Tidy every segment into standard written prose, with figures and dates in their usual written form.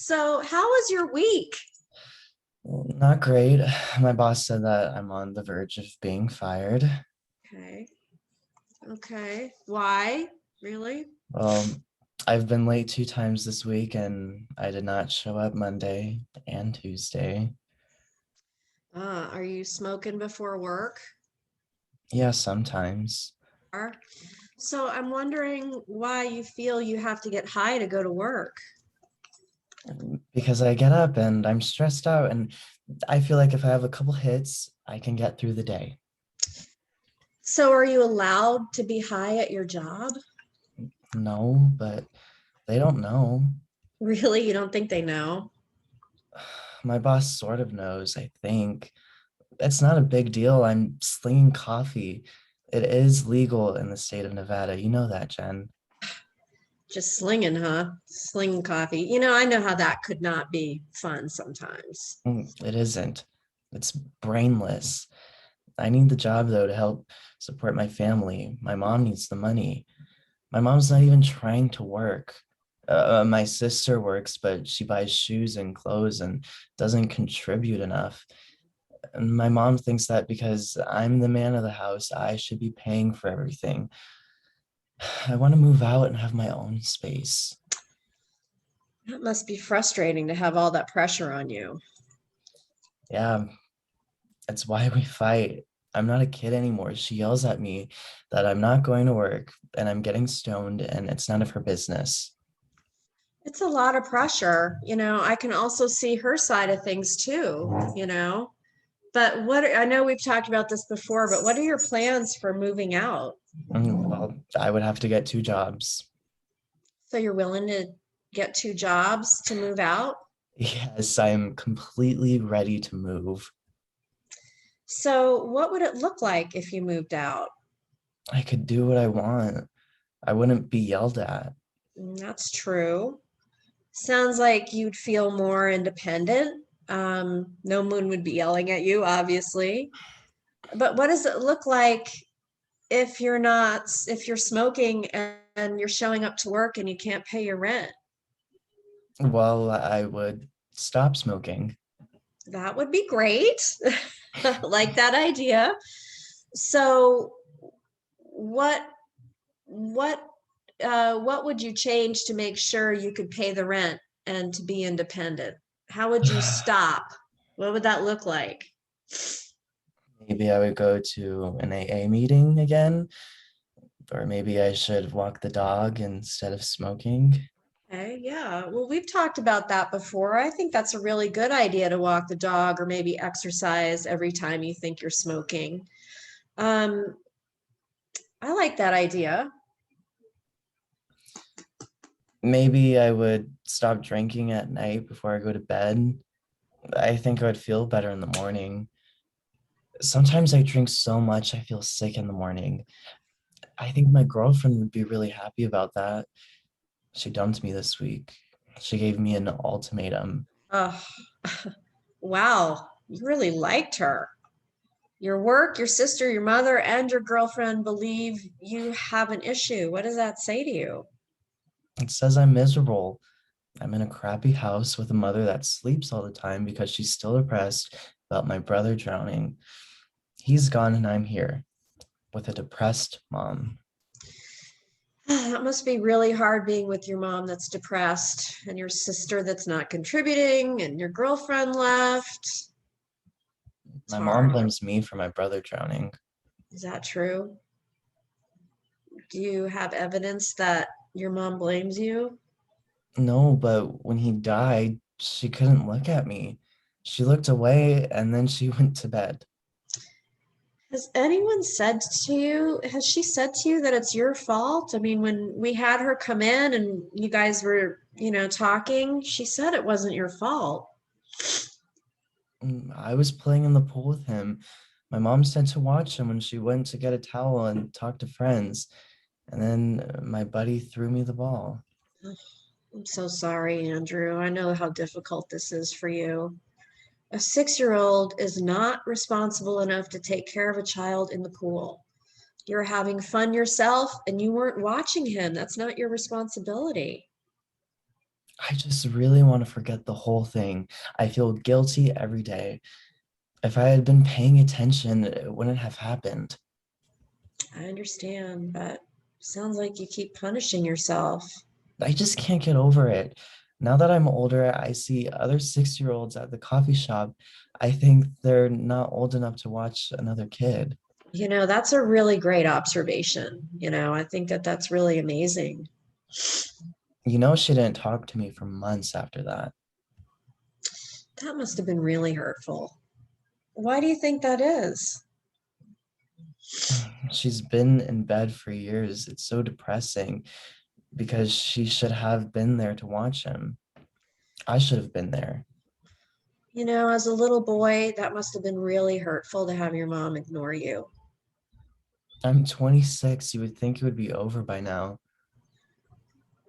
So, how was your week? Well, not great. My boss said that I'm on the verge of being fired. Okay. Okay. Why? Really? Well, I've been late 2 times this week and I did not show up Monday and Tuesday. Are you smoking before work? Yeah, sometimes. So, I'm wondering why you feel you have to get high to go to work. Because I get up and I'm stressed out and I feel like if I have a couple hits, I can get through the day. So, are you allowed to be high at your job? No, but they don't know. Really? You don't think they know? My boss sort of knows, I think. It's not a big deal. I'm slinging coffee. It is legal in the state of Nevada. You know that, Jen. Just slinging, huh? Slinging coffee. I know how that could not be fun sometimes. It isn't. It's brainless. I need the job though to help support my family. My mom needs the money. My mom's not even trying to work. My sister works, but she buys shoes and clothes and doesn't contribute enough. And my mom thinks that because I'm the man of the house, I should be paying for everything. I want to move out and have my own space. That must be frustrating to have all that pressure on you. Yeah, that's why we fight. I'm not a kid anymore. She yells at me that I'm not going to work and I'm getting stoned and it's none of her business. It's a lot of pressure. I can also see her side of things too. But I know we've talked about this before, but what are your plans for moving out? Well, I would have to get 2 jobs. So you're willing to get two jobs to move out? Yes, I'm completely ready to move. So what would it look like if you moved out? I could do what I want. I wouldn't be yelled at. That's true. Sounds like you'd feel more independent. No one would be yelling at you, obviously. But what does it look like if you're smoking and you're showing up to work and you can't pay your rent? Well, I would stop smoking. That would be great. Like that idea. So what what what would you change to make sure you could pay the rent and to be independent? How would you stop? What would that look like? Maybe I would go to an AA meeting again, or maybe I should walk the dog instead of smoking. Okay, yeah. Well, we've talked about that before. I think that's a really good idea to walk the dog or maybe exercise every time you think you're smoking. Um, I like that idea. Maybe I would stop drinking at night before I go to bed. I think I would feel better in the morning. Sometimes I drink so much I feel sick in the morning. I think my girlfriend would be really happy about that. She dumped me this week. She gave me an ultimatum. Oh, wow. You really liked her. Your work, your sister, your mother, and your girlfriend believe you have an issue. What does that say to you? It says I'm miserable. I'm in a crappy house with a mother that sleeps all the time because she's still depressed about my brother drowning. He's gone and I'm here with a depressed mom. That must be really hard being with your mom that's depressed and your sister that's not contributing and your girlfriend left. It's My mom hard. blames me for my brother drowning. Is that true? Do you have evidence that your mom blames you? No, but when he died, she couldn't look at me. She looked away and then she went to bed. Has she said to you that it's your fault? I mean, when we had her come in and you guys were, talking, she said it wasn't your fault. I was playing in the pool with him. My mom said to watch him when she went to get a towel and talk to friends. And then my buddy threw me the ball. I'm so sorry, Andrew. I know how difficult this is for you. A 6-year-old is not responsible enough to take care of a child in the pool. You're having fun yourself and you weren't watching him. That's not your responsibility. I just really want to forget the whole thing. I feel guilty every day. If I had been paying attention, it wouldn't have happened. I understand, but sounds like you keep punishing yourself. I just can't get over it. Now that I'm older, I see other 6-year-olds at the coffee shop. I think they're not old enough to watch another kid. That's a really great observation. I think that that's really amazing. She didn't talk to me for months after that. That must have been really hurtful. Why do you think that is? She's been in bed for years. It's so depressing because she should have been there to watch him. I should have been there. As a little boy, that must have been really hurtful to have your mom ignore you. I'm 26. You would think it would be over by now.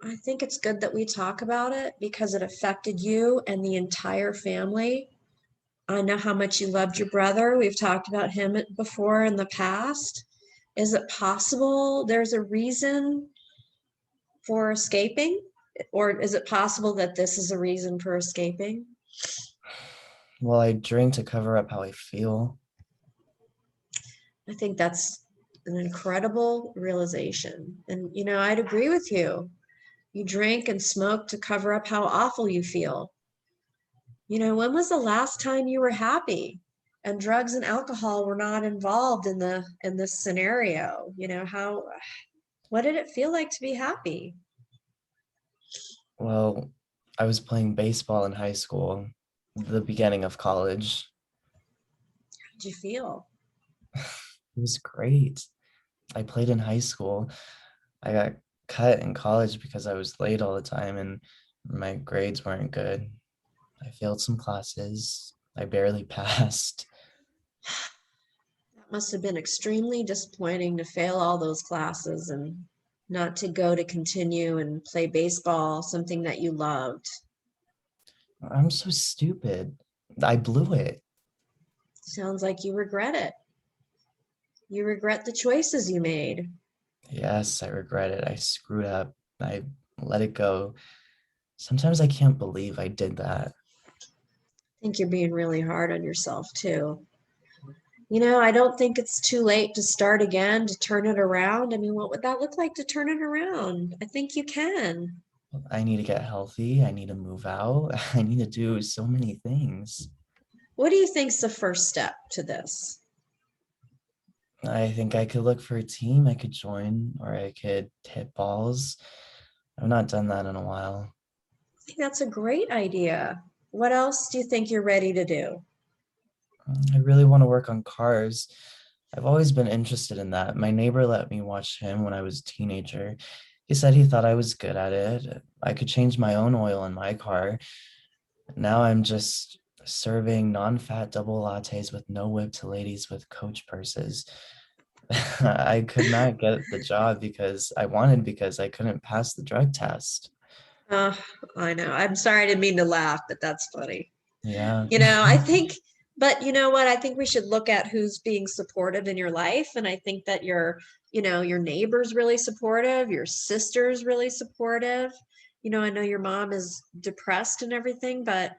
I think it's good that we talk about it because it affected you and the entire family. I know how much you loved your brother. We've talked about him before in the past. Is it possible there's a reason for escaping? Or is it possible that this is a reason for escaping? Well, I drink to cover up how I feel. I think that's an incredible realization. And, I'd agree with you. You drink and smoke to cover up how awful you feel. When was the last time you were happy and drugs and alcohol were not involved in this scenario? What did it feel like to be happy? Well, I was playing baseball in high school, the beginning of college. How did you feel? It was great. I played in high school. I got cut in college because I was late all the time and my grades weren't good. I failed some classes. I barely passed. That must have been extremely disappointing to fail all those classes and not to go to continue and play baseball, something that you loved. I'm so stupid. I blew it. Sounds like you regret it. You regret the choices you made. Yes, I regret it. I screwed up. I let it go. Sometimes I can't believe I did that. I think you're being really hard on yourself too. I don't think it's too late to start again, to turn it around. I mean, what would that look like to turn it around? I think you can. I need to get healthy. I need to move out. I need to do so many things. What do you think's the first step to this? I think I could look for a team I could join, or I could hit balls. I've not done that in a while. I think that's a great idea. What else do you think you're ready to do? I really want to work on cars. I've always been interested in that. My neighbor let me watch him when I was a teenager. He said he thought I was good at it. I could change my own oil in my car. Now I'm just serving non-fat double lattes with no whip to ladies with Coach purses. I could not get the job because I couldn't pass the drug test. Uh, I know. I'm sorry, I didn't mean to laugh, but that's funny. Yeah. I think, but you know what? I think we should look at who's being supportive in your life. And I think that your neighbor's really supportive, your sister's really supportive. I know your mom is depressed and everything, but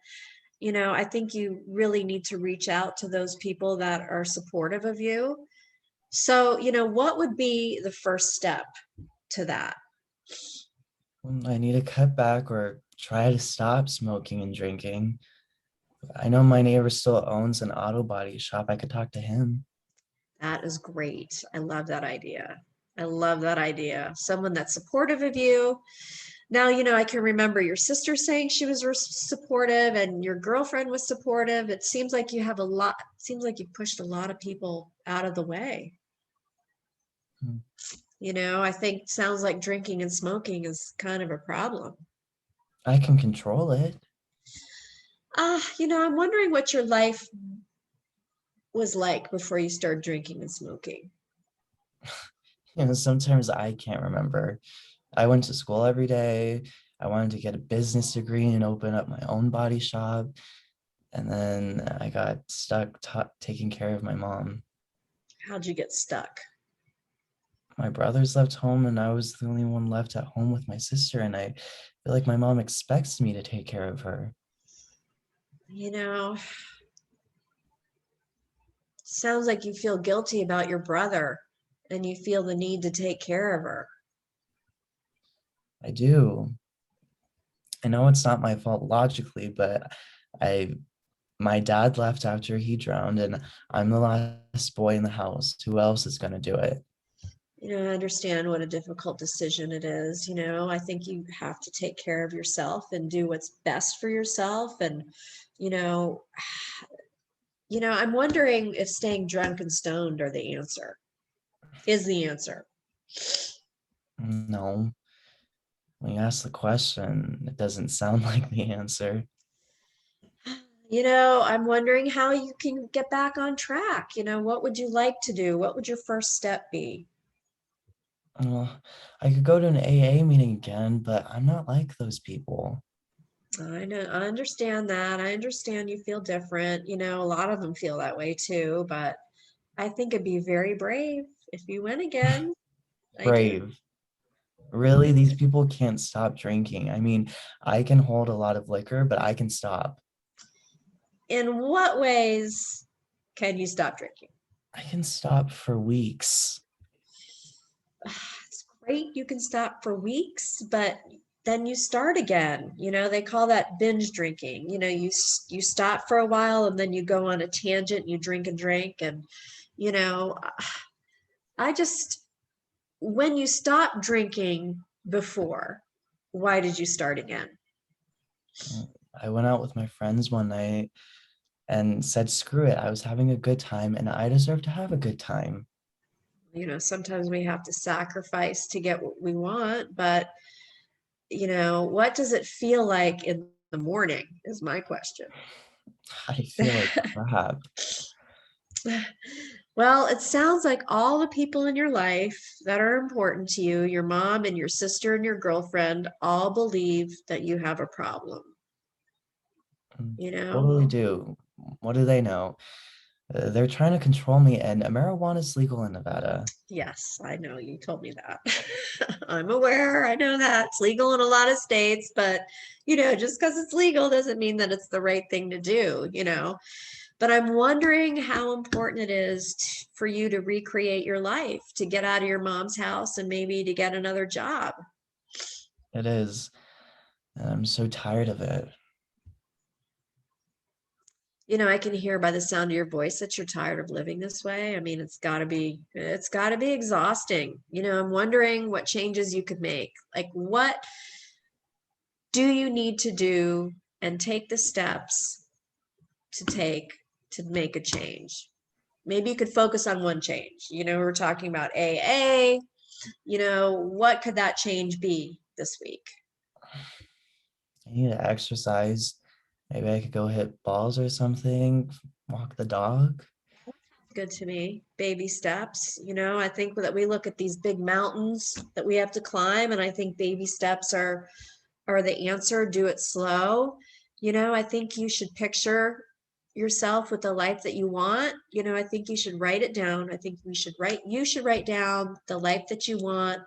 I think you really need to reach out to those people that are supportive of you. So, what would be the first step to that? I need to cut back or try to stop smoking and drinking. I know my neighbor still owns an auto body shop. I could talk to him. That is great. I love that idea. I love that idea. Someone that's supportive of you. Now, I can remember your sister saying she was supportive and your girlfriend was supportive. It seems like you pushed a lot of people out of the way. Hmm. I think sounds like drinking and smoking is kind of a problem. I can control it. I'm wondering what your life was like before you started drinking and smoking. Sometimes I can't remember. I went to school every day. I wanted to get a business degree and open up my own body shop. And then I got stuck taking care of my mom. How'd you get stuck? My brothers left home and I was the only one left at home with my sister. And I feel like my mom expects me to take care of her. You know, sounds like you feel guilty about your brother and you feel the need to take care of her. I do. I know it's not my fault logically, but I my dad left after he drowned, and I'm the last boy in the house. Who else is going to do it? I understand what a difficult decision it is. I think you have to take care of yourself and do what's best for yourself. And, you know, I'm wondering if staying drunk and stoned are the answer, is the answer. No. When you ask the question, it doesn't sound like the answer. I'm wondering how you can get back on track. What would you like to do? What would your first step be? Well, I could go to an AA meeting again, but I'm not like those people. I know, I understand that. I understand you feel different. A lot of them feel that way too, but I think it'd be very brave if you went again. I do. Brave. Really, these people can't stop drinking. I mean, I can hold a lot of liquor, but I can stop. In what ways can you stop drinking? I can stop for weeks. It's great you can stop for weeks, but then you start again. They call that binge drinking. You stop for a while and then you go on a tangent, you drink and drink. And, you know, I just, when you stop drinking before, why did you start again? I went out with my friends one night and said, screw it. I was having a good time and I deserve to have a good time. Sometimes we have to sacrifice to get what we want, but what does it feel like in the morning is my question. I feel like crap. Well, it sounds like all the people in your life that are important to you, your mom and your sister and your girlfriend, all believe that you have a problem, you know? Totally do. What do they know? They're trying to control me, and marijuana is legal in Nevada. Yes, I know you told me that. I'm aware. I know that it's legal in a lot of states, but just because it's legal doesn't mean that it's the right thing to do. But I'm wondering how important it is for you to recreate your life, to get out of your mom's house and maybe to get another job. It is. And I'm so tired of it. I can hear by the sound of your voice that you're tired of living this way. I mean, it's got to be exhausting. I'm wondering what changes you could make. Like, what do you need to do and take the steps to take to make a change? Maybe you could focus on one change. We're talking about AA. What could that change be this week? I need to exercise. Maybe I could go hit balls or something, walk the dog. Good to me. Baby steps. I think that we look at these big mountains that we have to climb, and I think baby steps are the answer. Do it slow. I think you should picture yourself with the life that you want. I think you should write it down. I think you should write down the life that you want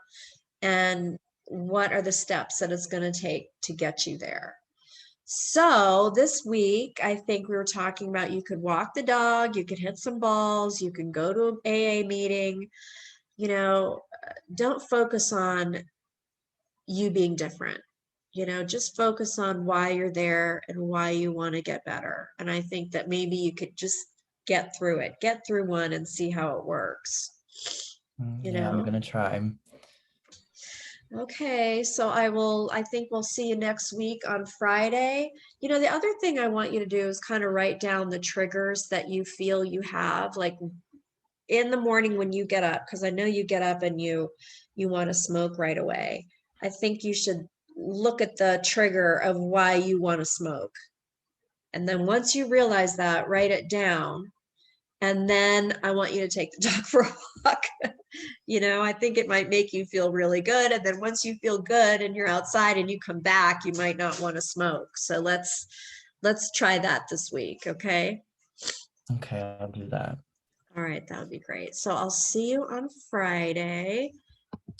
and what are the steps that it's going to take to get you there. So this week, I think we were talking about you could walk the dog, you could hit some balls, you can go to an AA meeting. Don't focus on you being different. Just focus on why you're there and why you want to get better. And I think that maybe you could just get through it, get through one and see how it works. Yeah, I'm gonna try. Okay, so I think we'll see you next week on Friday. The other thing I want you to do is kind of write down the triggers that you feel you have, like in the morning when you get up, because I know you get up and you want to smoke right away. I think you should look at the trigger of why you want to smoke. And then once you realize that, write it down. And then I want you to take the dog for a walk. I think it might make you feel really good. And then once you feel good and you're outside and you come back, you might not want to smoke. So let's try that this week. Okay. Okay, I'll do that. All right. That would be great. So I'll see you on Friday.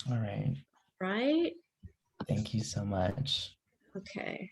All right. Right. Thank you so much. Okay.